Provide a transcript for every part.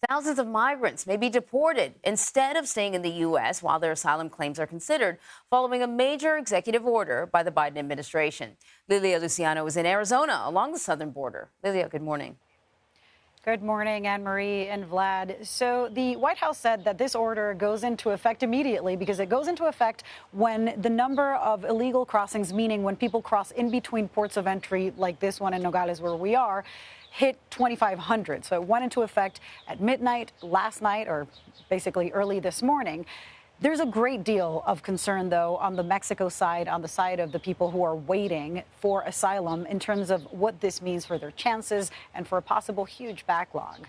Thousands of migrants may be deported instead of staying in the U.S. while their asylum claims are considered, following a major executive order by the Biden administration. Lilia Luciano is in Arizona along the southern border. Lilia, good morning. Good morning, Anne-Marie and Vlad. So the White House said that this order goes into effect immediately because it goes into effect when the number of illegal crossings, meaning when people cross in between ports of entry like this one in Nogales where we are, hit 2,500. So it went into effect at midnight last night, or basically early this morning. There's a great deal of concern, though, on the Mexico side, on the side of the people who are waiting for asylum in terms of what this means for their chances and for a possible huge backlog.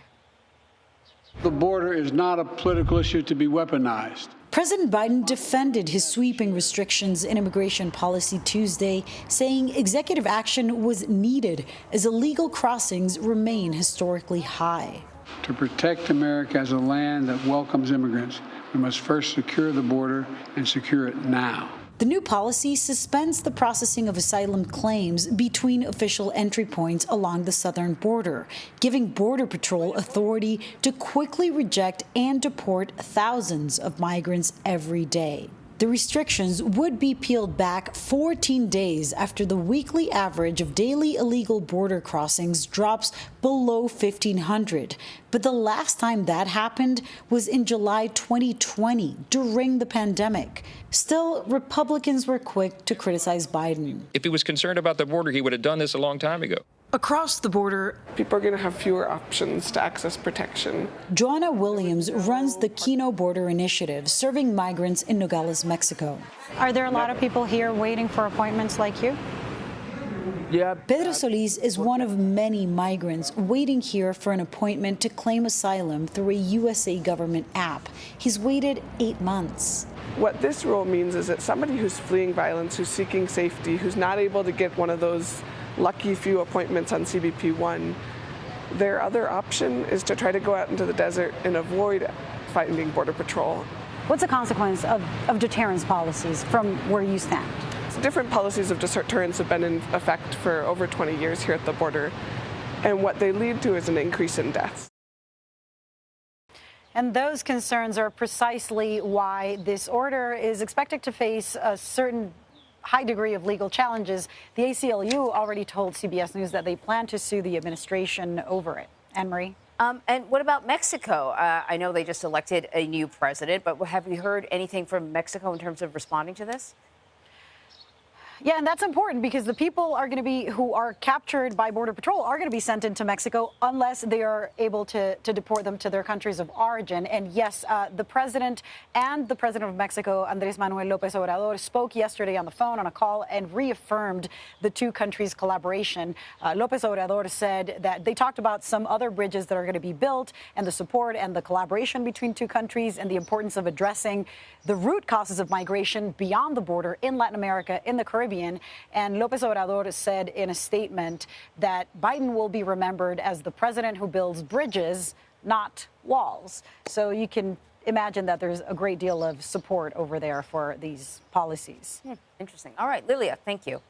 The border is not a political issue to be weaponized. President Biden defended his sweeping restrictions in immigration policy Tuesday, saying executive action was needed as illegal crossings remain historically high. To protect America as a land that welcomes immigrants, we must first secure the border and secure it now. The new policy suspends the processing of asylum claims between official entry points along the southern border, giving Border Patrol authority to quickly reject and deport thousands of migrants every day. The restrictions would be peeled back 14 days after the weekly average of daily illegal border crossings drops below 1,500. But the last time that happened was in July 2020, during the pandemic. Still, Republicans were quick to criticize Biden. If he was concerned about the border, he would have done this a long time ago. Across the border, people are going to have fewer options to access protection. Joanna Williams runs the Kino Border Initiative, serving migrants in Nogales, Mexico. Are there a lot of people here waiting for appointments like you? Yeah. Pedro Solis is one of many migrants waiting here for an appointment to claim asylum through a USA government app. He's waited 8 months. What this rule means is that somebody who's fleeing violence, who's seeking safety, who's not able to get one of those lucky few appointments on CBP1, their other option is to try to go out into the desert and avoid finding Border Patrol. What's the consequence of deterrence policies from where you stand? Different policies of deterrence have been in effect for over 20 years here at the border, and what they lead to is an increase in deaths. And those concerns are precisely why this order is expected to face a certain high degree of legal challenges. The ACLU already told CBS News that they plan to sue the administration over it. Anne-Marie? And what about Mexico? I know they just elected a new president, but have we heard anything from Mexico in terms of responding to this? Yeah, and that's important because the people are going to be who are captured by Border Patrol are going to be sent into Mexico unless they are able to deport them to their countries of origin. And yes, the president and the president of Mexico, Andrés Manuel López Obrador, spoke yesterday on the phone on a call and reaffirmed the two countries' collaboration. López Obrador said that they talked about some other bridges that are going to be built and the support and the collaboration between two countries and the importance of addressing the root causes of migration beyond the border in Latin America, in the Caribbean. And López Obrador said in a statement that Biden will be remembered as the president who builds bridges, not walls. So you can imagine that there's a great deal of support over there for these policies. Interesting. All right, Lilia, thank you.